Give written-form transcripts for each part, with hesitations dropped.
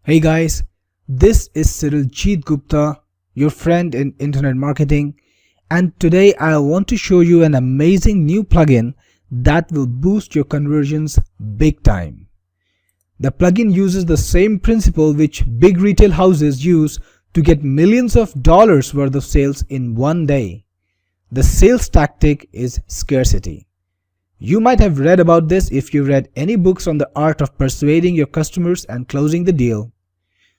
Hey guys, this is Jeet Gupta, your friend in internet marketing, and today I want to show you an amazing new plugin that will boost your conversions big time. The plugin uses the same principle which big retail houses use to get millions of dollars worth of sales in one day. The sales tactic is scarcity. You might have read about this if you read any books on the art of persuading your customers and closing the deal.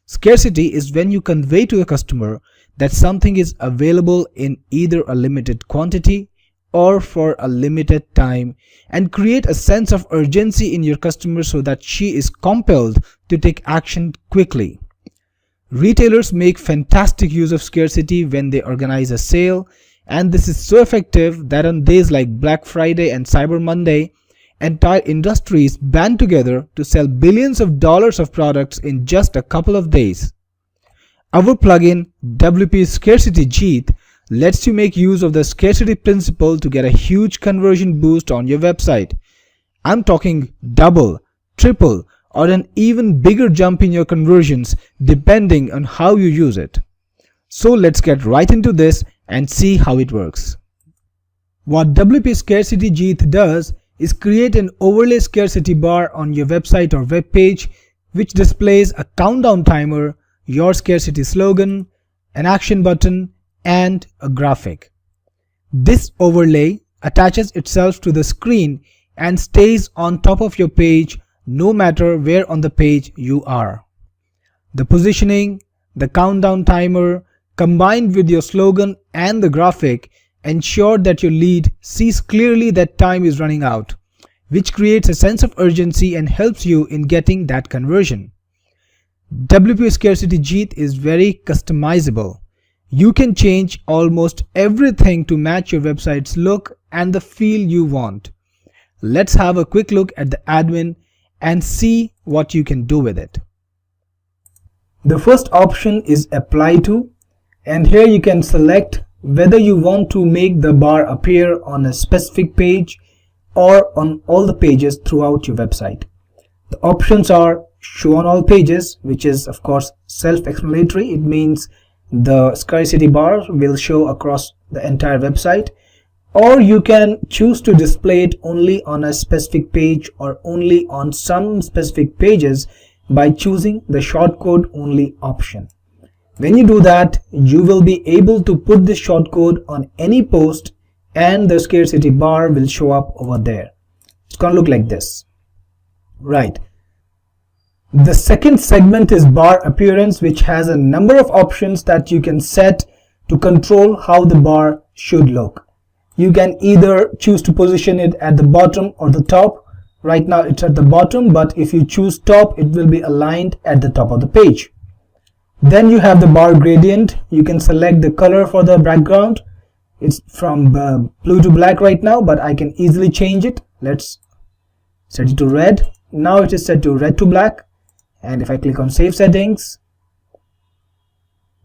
Scarcity is when you convey to a customer that something is available in either a limited quantity or for a limited time and create a sense of urgency in your customer so that she is compelled to take action quickly. Retailers make fantastic use of scarcity when they organize a sale, and this is so effective that on days like Black Friday and Cyber Monday, entire industries band together to sell billions of dollars of products in just a couple of days. Our plugin WP Scarcity Jeet lets you make use of the scarcity principle to get a huge conversion boost on your website. I'm talking double, triple, or an even bigger jump in your conversions depending on how you use it. So let's get right into this and see how it works. What WP Scarcity Jeet does is create an overlay scarcity bar on your website or web page which displays a countdown timer, your scarcity slogan, an action button, and a graphic. This overlay attaches itself to the screen and stays on top of your page no matter where on the page you are. The positioning, the countdown timer, combined with your slogan and the graphic, ensure that your lead sees clearly that time is running out, which creates a sense of urgency and helps you in getting that conversion. WP Scarcity Jeet is very customizable. You can change almost everything to match your website's look and the feel you want. Let's have a quick look at the admin and see what you can do with it. The first option is Apply To, and here you can select whether you want to make the bar appear on a specific page or on all the pages throughout your website. The options are Show on all pages, which is of course self-explanatory. It means the scarcity bar will show across the entire website, or you can choose to display it only on a specific page or only on some specific pages by choosing the shortcode only option. When you do that, you will be able to put this shortcode on any post and the scarcity bar will show up over there. It's gonna look like this. Right. The second segment is bar appearance, which has a number of options that you can set to control how the bar should look. You can either choose to position it at the bottom or the top. Right now it's at the bottom, but if you choose top, it will be aligned at the top of the page. Then you have the bar gradient. You can select the color for the background. It's from blue to black right now, but I can easily change it. Let's set it to red. Now it is set to red to black. And if I click on Save Settings,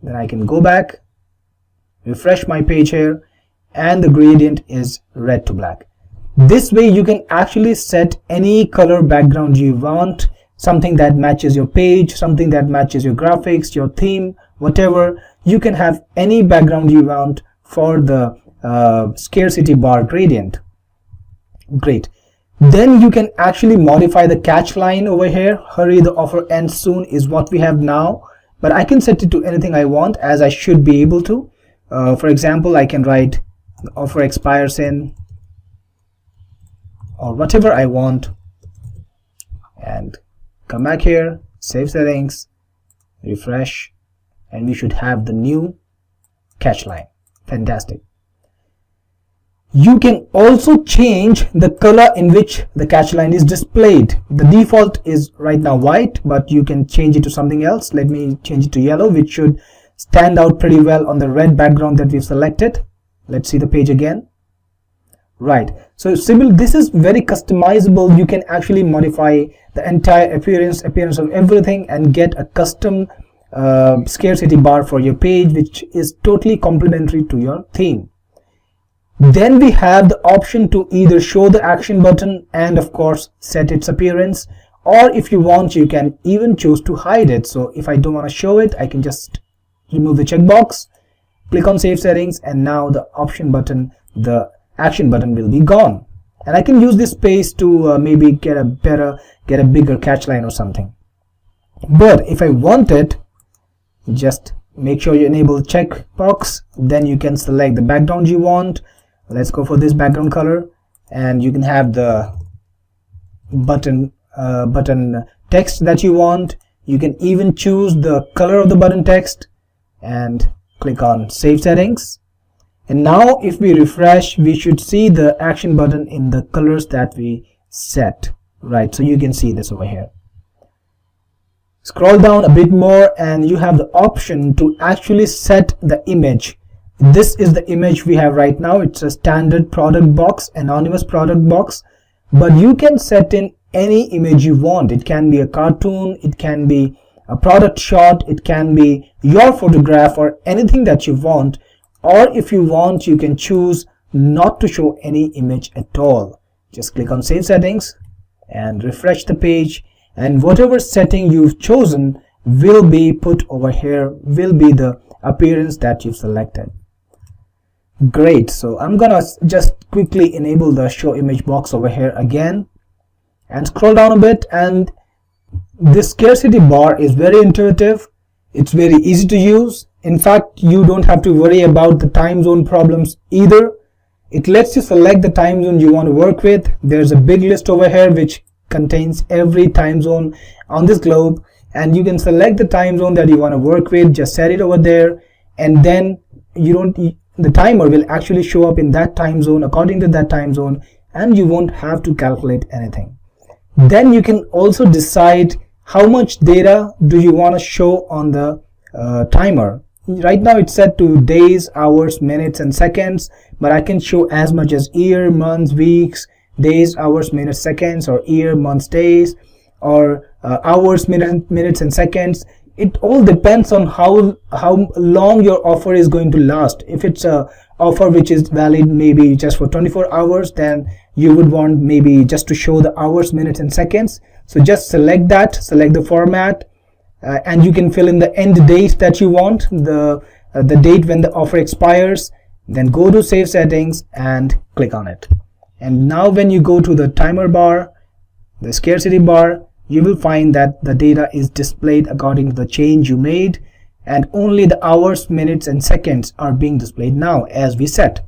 then I can go back, refresh my page here, and the gradient is red to black. This way you can actually set any color background you want, something that matches your page, something that matches your graphics, your theme, whatever. You can have any background you want for the scarcity bar gradient. Great. Then you can actually modify the catch line over here. Hurry, the offer ends soon is what we have now, but I can set it to anything I want, as I should be able to. For example, I can write the offer expires in, or whatever I want, and come back here, save settings, refresh, and we should have the new catch line. Fantastic. You can also change the color in which the catch line is displayed. The default is right now white, but you can change it to something else. Let me change it to yellow, which should stand out pretty well on the red background that we've selected. Let's see the page again. Right, so this is very customizable. You can actually modify the entire appearance of everything and get a custom scarcity bar for your page, which is totally complementary to your theme. Then we have the option to either show the action button and of course set its appearance, or if you want, you can even choose to hide it. So if I don't want to show it, I can just remove the checkbox, click on save settings, and now the option button, the action button will be gone. And I can use this space to maybe get a bigger catch line or something. But if I want it, just make sure you enable checkbox, then you can select the background you want. Let's go for this background color, and you can have the button text that you want. You can even choose the color of the button text and click on save settings. And now if we refresh, we should see the action button in the colors that we set, right? So you can see this over here. Scroll down a bit more and you have the option to actually set the image. This is the image we have right now. It's a standard product box, anonymous product box, but you can set in any image you want. It can be a cartoon, it can be a product shot, it can be your photograph, or anything that you want. Or if you want, you can choose not to show any image at all. Just click on save settings and refresh the page, and whatever setting you've chosen will be put over here, will be the appearance that you've selected. Great. So I'm gonna just quickly enable the show image box over here again and scroll down a bit, and this scarcity bar is very intuitive. It's very easy to use. In fact, you don't have to worry about the time zone problems either. It lets you select the time zone you want to work with. There's a big list over here which contains every time zone on this globe, and you can select the time zone that you want to work with. Just set it over there, and then the timer will actually show up in that time zone, according to that time zone, and you won't have to calculate anything. Then you can also decide how much data do you want to show on the timer. Right now it's set to days, hours, minutes, and seconds, but I can show as much as year, months, weeks, days, hours, minutes, seconds, or year, months, days, or hours, minutes, and seconds. It all depends on how long your offer is going to last. If it's a offer which is valid maybe just for 24 hours, then you would want maybe just to show the hours, minutes, and seconds. So just select that, select the format, and you can fill in the end date that you want, the date when the offer expires. Then go to save settings and click on it. And now when you go to the timer bar, the scarcity bar, you will find that the data is displayed according to the change you made, and only the hours, minutes, and seconds are being displayed now as we set.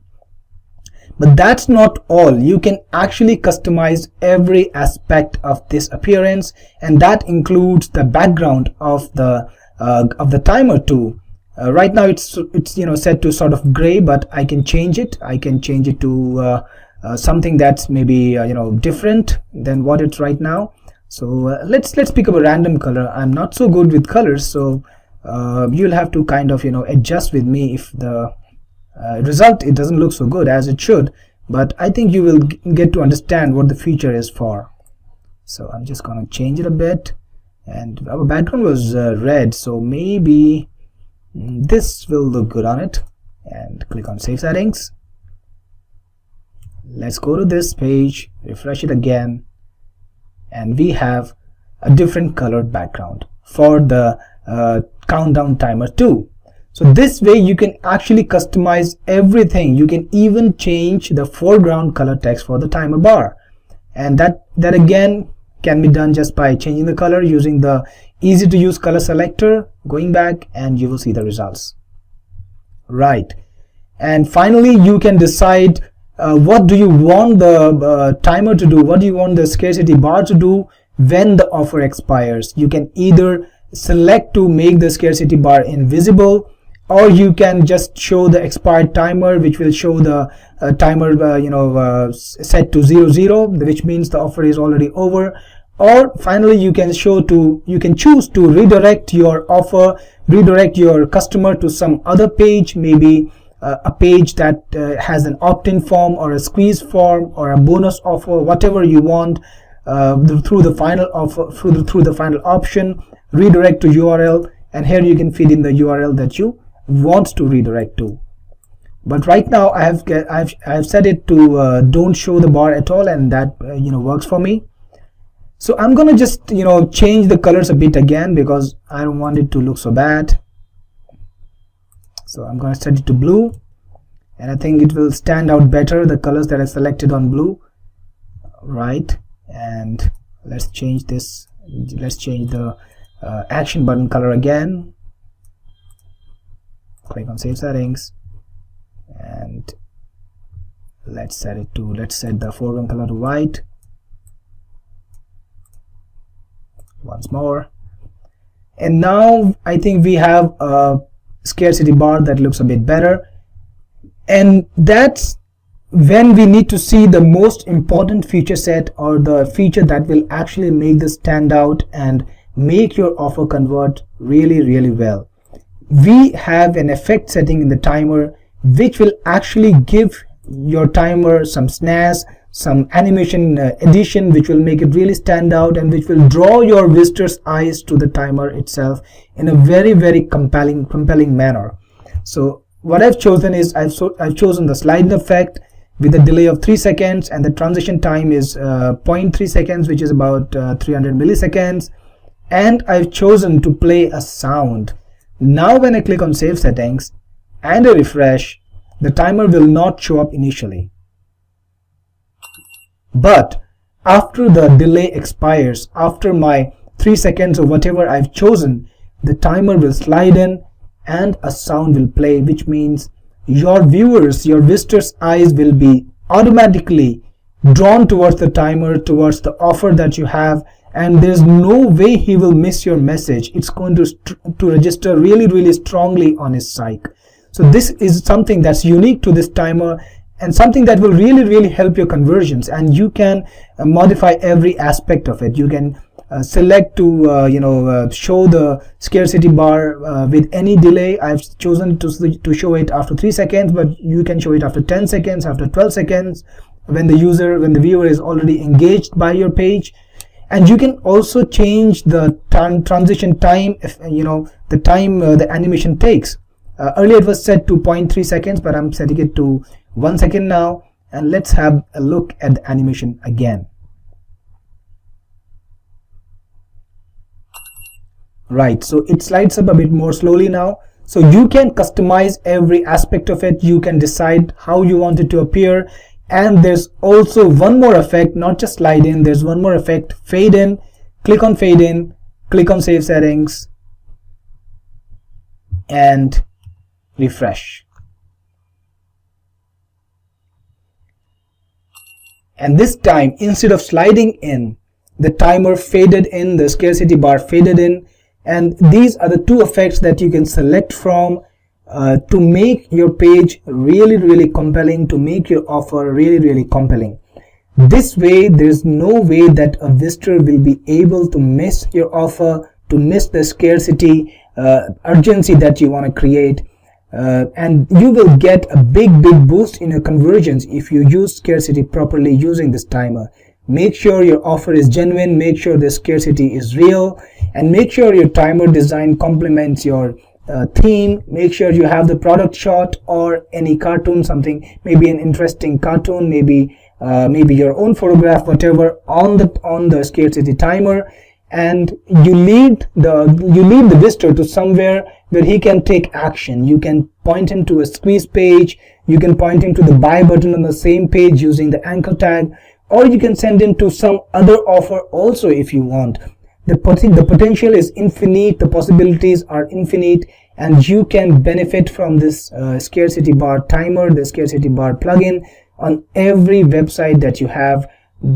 But that's not all. You can actually customize every aspect of this appearance, and that includes the background of the timer too. Right now it's set to sort of gray, but I can change it. I can change it to something that's maybe different than what it's right now. So let's pick up a random color. I'm not so good with colors, so you'll have to kind of adjust with me if the result, it doesn't look so good as it should, but I think you will get to understand what the feature is for. So I'm just gonna change it a bit, and our background was red, so maybe this will look good on it. And click on save settings. Let's go to this page, refresh it again, and we have a different colored background for the countdown timer too. So this way you can actually customize everything. You can even change the foreground color text for the timer bar, and that again can be done just by changing the color using the easy to use color selector, going back, and you will see the results. Right. And finally you can decide what do you want the timer to do, what do you want the scarcity bar to do when the offer expires. You can either select to make the scarcity bar invisible, or you can just show the expired timer, which will show the timer set to 00, which means the offer is already over. Or finally you can choose to redirect your offer, redirect your customer to some other page, maybe a page that has an opt-in form or a squeeze form or a bonus offer, whatever you want, through the final offer, through the final option, redirect to URL, and here you can feed in the URL that you want to redirect to. But right now I have set it to don't show the bar at all, and that works for me. So I'm gonna just change the colors a bit again because I don't want it to look so bad. So I'm gonna set it to blue, and I think it will stand out better, the colors that I selected on blue, right? And let's change this. Let's change the action button color again. Click on save settings, and let's set the foreground color to white. Once more, and now I think we have a scarcity bar that looks a bit better, and that's when we need to see the most important feature set, or the feature that will actually make this stand out and make your offer convert really well. We have an effect setting in the timer which will actually give your timer some snaz, some animation addition, which will make it really stand out and which will draw your visitors' eyes to the timer itself in a very compelling manner. So what I've chosen is I've chosen the slide effect with a delay of 3 seconds, and the transition time is 0.3 seconds, which is about 300 milliseconds, and I've chosen to play a sound. Now when I click on save settings and I refresh, the timer will not show up initially, but after the delay expires, after my 3 seconds or whatever I've chosen, the timer will slide in and a sound will play, which means your viewers, your visitors' eyes will be automatically drawn towards the timer, towards the offer that you have, and there's no way he will miss your message. It's going to register really strongly on his psyche. So this is something that's unique to this timer, and something that will really help your conversions, and you can modify every aspect of it. You can select to show the scarcity bar with any delay. I've chosen to show it after 3 seconds, but you can show it after 10 seconds, after 12 seconds, when the viewer is already engaged by your page. And you can also change the transition time, the time the animation takes. Earlier it was set to 0.3 seconds, but I'm setting it to 1 second now. And let's have a look at the animation again. Right, so it slides up a bit more slowly now. So you can customize every aspect of it. You can decide how you want it to appear. And there's also one more effect, not just slide in, there's one more effect, fade in. Click on fade in, click on save settings, and refresh. And this time, instead of sliding in, the timer faded in, the scarcity bar faded in. And these are the two effects that you can select from to make your page really compelling, to make your offer really compelling. This way, there's no way that a visitor will be able to miss your offer, to miss the scarcity, urgency that you want to create. And you will get a big boost in your conversions if you use scarcity properly using this timer. Make sure your offer is genuine, make sure the scarcity is real, and make sure your timer design complements your theme. Make sure you have the product shot or any cartoon, something, maybe an interesting cartoon, maybe your own photograph, whatever, on the scarcity timer, and you lead the visitor to somewhere where he can take action. You can point him to a squeeze page, you can point him to the buy button on the same page using the anchor tag, or you can send him to some other offer also if you want. The potential is infinite, the possibilities are infinite, and you can benefit from this scarcity bar timer, the scarcity bar plugin, on every website that you have,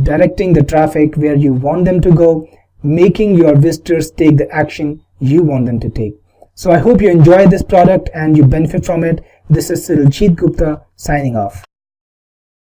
directing the traffic where you want them to go, making your visitors take the action you want them to take. So I hope you enjoy this product and you benefit from it. This is Jeet Gupta signing off.